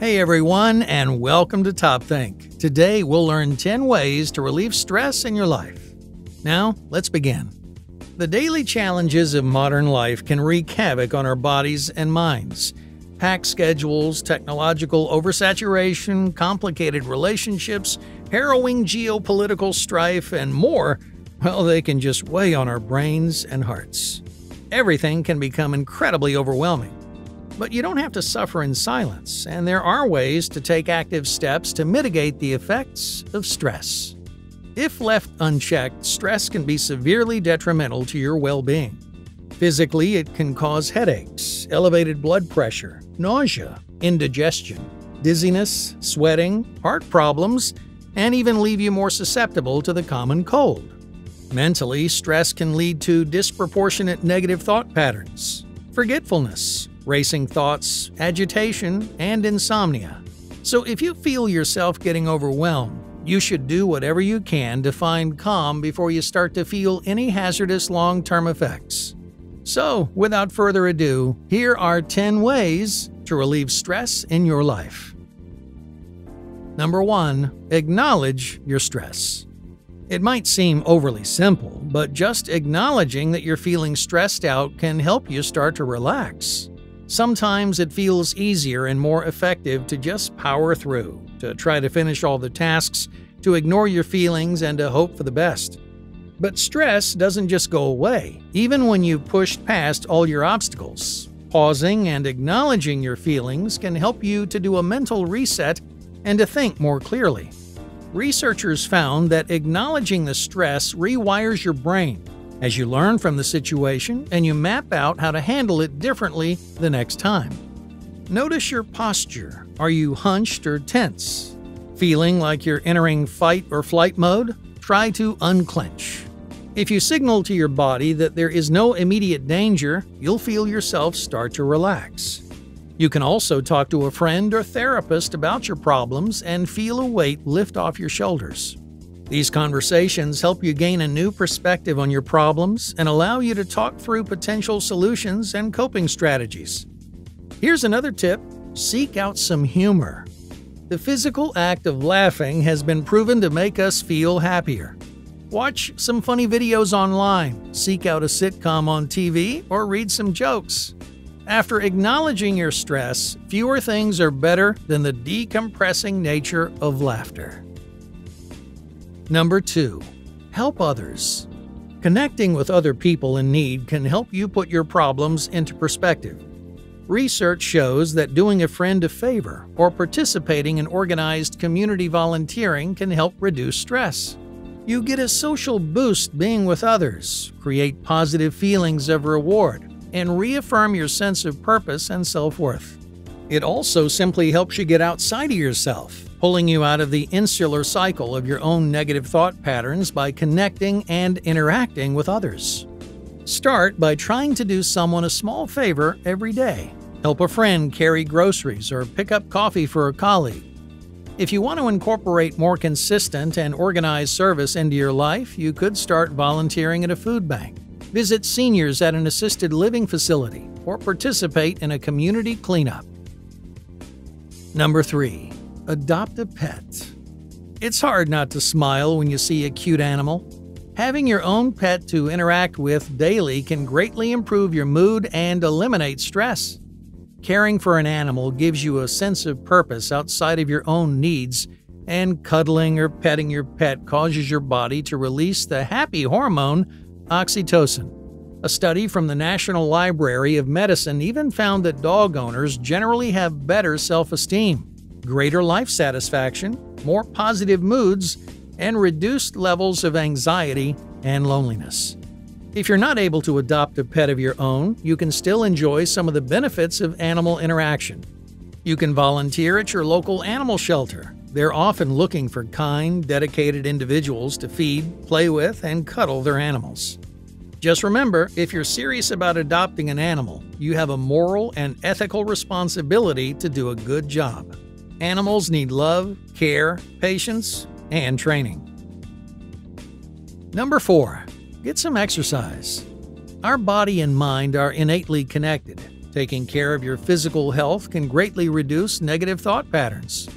Hey everyone, and welcome to TopThink. Today we'll learn 10 ways to relieve stress in your life. Now, let's begin. The daily challenges of modern life can wreak havoc on our bodies and minds. Packed schedules, technological oversaturation, complicated relationships, harrowing geopolitical strife, and more, well, they can just weigh on our brains and hearts. Everything can become incredibly overwhelming. But you don't have to suffer in silence, and there are ways to take active steps to mitigate the effects of stress. If left unchecked, stress can be severely detrimental to your well-being. Physically, it can cause headaches, elevated blood pressure, nausea, indigestion, dizziness, sweating, heart problems, and even leave you more susceptible to the common cold. Mentally, stress can lead to disproportionate negative thought patterns, forgetfulness, racing thoughts, agitation, and insomnia. So if you feel yourself getting overwhelmed, you should do whatever you can to find calm before you start to feel any hazardous long-term effects. So, without further ado, here are 10 ways to relieve stress in your life. Number 1. Acknowledge your stress. It might seem overly simple, but just acknowledging that you're feeling stressed out can help you start to relax. Sometimes it feels easier and more effective to just power through, to try to finish all the tasks, to ignore your feelings, and to hope for the best. But stress doesn't just go away, even when you've pushed past all your obstacles. Pausing and acknowledging your feelings can help you to do a mental reset and to think more clearly. Researchers found that acknowledging the stress rewires your brain as you learn from the situation and you map out how to handle it differently the next time. Notice your posture. Are you hunched or tense? Feeling like you're entering fight or flight mode? Try to unclench. If you signal to your body that there is no immediate danger, you'll feel yourself start to relax. You can also talk to a friend or therapist about your problems and feel a weight lift off your shoulders. These conversations help you gain a new perspective on your problems and allow you to talk through potential solutions and coping strategies. Here's another tip: seek out some humor. The physical act of laughing has been proven to make us feel happier. Watch some funny videos online, seek out a sitcom on TV, or read some jokes. After acknowledging your stress, fewer things are better than the decompressing nature of laughter. Number 2. Help others. Connecting with other people in need can help you put your problems into perspective. Research shows that doing a friend a favor or participating in organized community volunteering can help reduce stress. You get a social boost being with others, create positive feelings of reward, and reaffirm your sense of purpose and self-worth. It also simply helps you get outside of yourself, pulling you out of the insular cycle of your own negative thought patterns by connecting and interacting with others. Start by trying to do someone a small favor every day. Help a friend carry groceries or pick up coffee for a colleague. If you want to incorporate more consistent and organized service into your life, you could start volunteering at a food bank, visit seniors at an assisted living facility, or participate in a community cleanup. Number 3. Adopt a pet. It's hard not to smile when you see a cute animal. Having your own pet to interact with daily can greatly improve your mood and eliminate stress. Caring for an animal gives you a sense of purpose outside of your own needs, and cuddling or petting your pet causes your body to release the happy hormone, oxytocin. A study from the National Library of Medicine even found that dog owners generally have better self-esteem, greater life satisfaction, more positive moods, and reduced levels of anxiety and loneliness. If you're not able to adopt a pet of your own, you can still enjoy some of the benefits of animal interaction. You can volunteer at your local animal shelter. They're often looking for kind, dedicated individuals to feed, play with, and cuddle their animals. Just remember, if you're serious about adopting an animal, you have a moral and ethical responsibility to do a good job. Animals need love, care, patience, and training. Number 4. Get some exercise. Our body and mind are innately connected. Taking care of your physical health can greatly reduce negative thought patterns.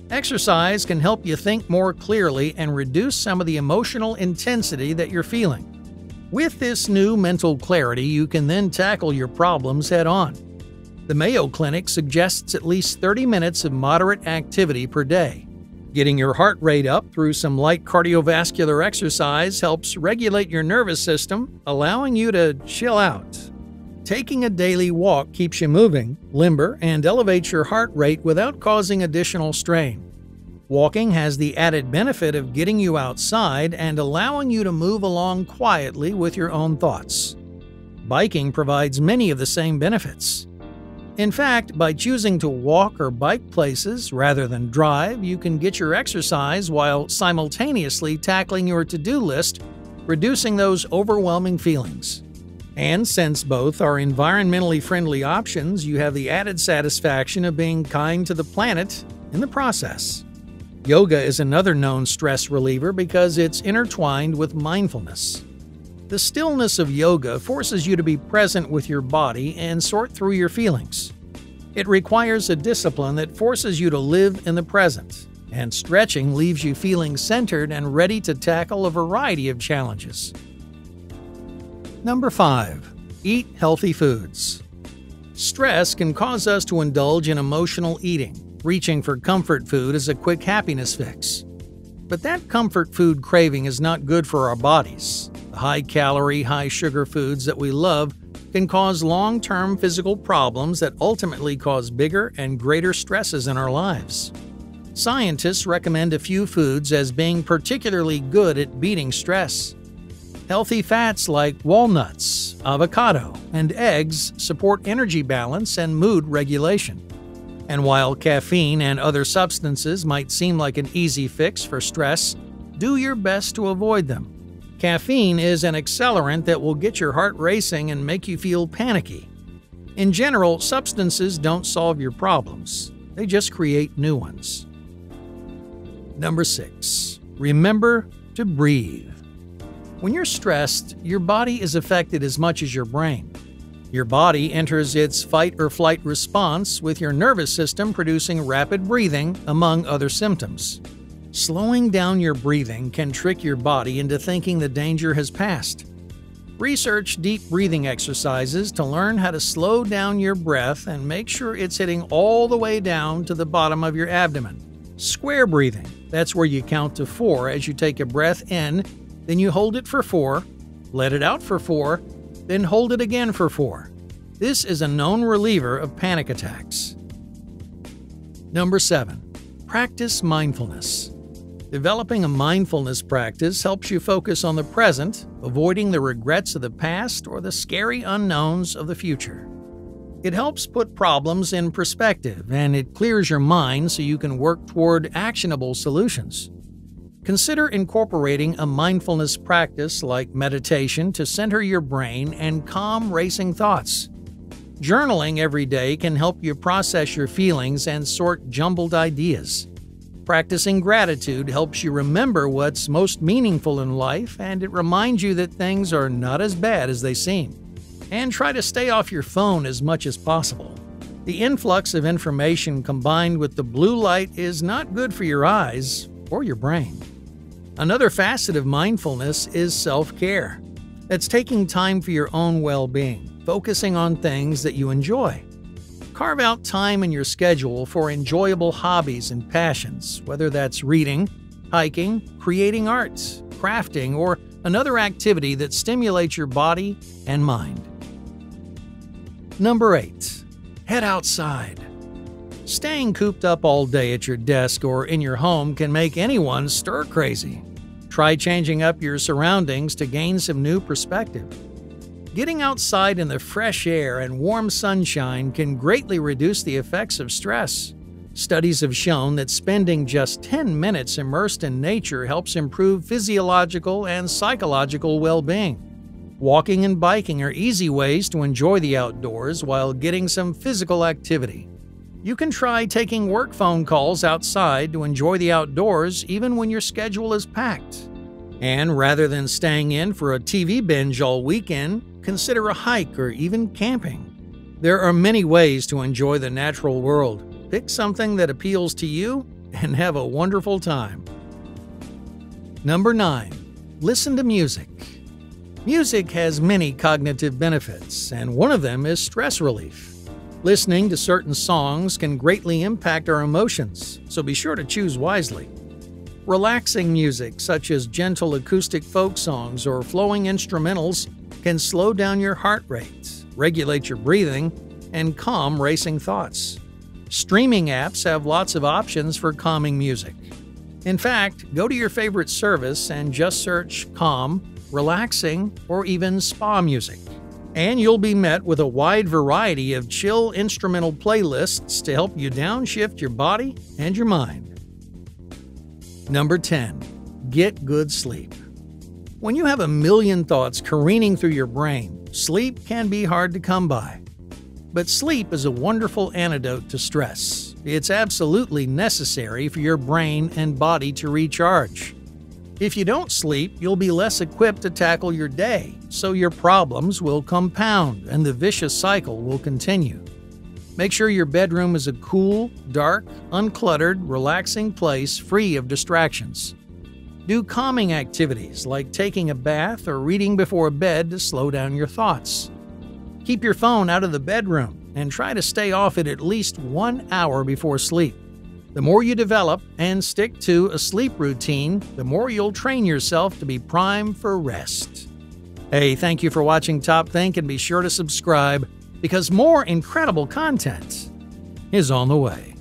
Exercise can help you think more clearly and reduce some of the emotional intensity that you're feeling. With this new mental clarity, you can then tackle your problems head-on. The Mayo Clinic suggests at least 30 minutes of moderate activity per day. Getting your heart rate up through some light cardiovascular exercise helps regulate your nervous system, allowing you to chill out. Taking a daily walk keeps you moving, limber, and elevates your heart rate without causing additional strain. Walking has the added benefit of getting you outside and allowing you to move along quietly with your own thoughts. Biking provides many of the same benefits. In fact, by choosing to walk or bike places rather than drive, you can get your exercise while simultaneously tackling your to-do list, reducing those overwhelming feelings. And since both are environmentally friendly options, you have the added satisfaction of being kind to the planet in the process. Yoga is another known stress reliever because it's intertwined with mindfulness. The stillness of yoga forces you to be present with your body and sort through your feelings. It requires a discipline that forces you to live in the present, and stretching leaves you feeling centered and ready to tackle a variety of challenges. Number 5. Eat healthy foods. Stress can cause us to indulge in emotional eating. Reaching for comfort food is a quick happiness fix. But that comfort food craving is not good for our bodies. The high-calorie, high-sugar foods that we love can cause long-term physical problems that ultimately cause bigger and greater stresses in our lives. Scientists recommend a few foods as being particularly good at beating stress. Healthy fats like walnuts, avocado, and eggs support energy balance and mood regulation. And while caffeine and other substances might seem like an easy fix for stress, do your best to avoid them. Caffeine is an accelerant that will get your heart racing and make you feel panicky. In general, substances don't solve your problems. They just create new ones. Number 6. Remember to breathe. When you're stressed, your body is affected as much as your brain. Your body enters its fight or flight response with your nervous system producing rapid breathing, among other symptoms. Slowing down your breathing can trick your body into thinking the danger has passed. Research deep breathing exercises to learn how to slow down your breath and make sure it's hitting all the way down to the bottom of your abdomen. Square breathing, that's where you count to 4 as you take a breath in, then you hold it for 4, let it out for 4, then hold it again for 4. This is a known reliever of panic attacks. Number 7. Practice mindfulness. Developing a mindfulness practice helps you focus on the present, avoiding the regrets of the past or the scary unknowns of the future. It helps put problems in perspective, and it clears your mind so you can work toward actionable solutions. Consider incorporating a mindfulness practice like meditation to center your brain and calm racing thoughts. Journaling every day can help you process your feelings and sort jumbled ideas. Practicing gratitude helps you remember what's most meaningful in life, and it reminds you that things are not as bad as they seem. And try to stay off your phone as much as possible. The influx of information combined with the blue light is not good for your eyes or your brain. Another facet of mindfulness is self-care. That's taking time for your own well-being, focusing on things that you enjoy. Carve out time in your schedule for enjoyable hobbies and passions, whether that's reading, hiking, creating art, crafting, or another activity that stimulates your body and mind. Number 8. Head outside. Staying cooped up all day at your desk or in your home can make anyone stir crazy. Try changing up your surroundings to gain some new perspective. Getting outside in the fresh air and warm sunshine can greatly reduce the effects of stress. Studies have shown that spending just 10 minutes immersed in nature helps improve physiological and psychological well-being. Walking and biking are easy ways to enjoy the outdoors while getting some physical activity. You can try taking work phone calls outside to enjoy the outdoors even when your schedule is packed. And rather than staying in for a TV binge all weekend, consider a hike or even camping. There are many ways to enjoy the natural world. Pick something that appeals to you and have a wonderful time. Number 9. Listen to music. Music has many cognitive benefits, and one of them is stress relief. Listening to certain songs can greatly impact our emotions, so be sure to choose wisely. Relaxing music, such as gentle acoustic folk songs or flowing instrumentals, can slow down your heart rate, regulate your breathing, and calm racing thoughts. Streaming apps have lots of options for calming music. In fact, go to your favorite service and just search calm, relaxing, or even spa music. And you'll be met with a wide variety of chill instrumental playlists to help you downshift your body and your mind. Number 10. Get good sleep. When you have a million thoughts careening through your brain, sleep can be hard to come by. But sleep is a wonderful antidote to stress. It's absolutely necessary for your brain and body to recharge. If you don't sleep, you'll be less equipped to tackle your day, so your problems will compound and the vicious cycle will continue. Make sure your bedroom is a cool, dark, uncluttered, relaxing place free of distractions. Do calming activities like taking a bath or reading before bed to slow down your thoughts. Keep your phone out of the bedroom and try to stay off it at least 1 hour before sleep. The more you develop and stick to a sleep routine, the more you'll train yourself to be primed for rest. Hey, thank you for watching TopThink, and be sure to subscribe because more incredible content is on the way.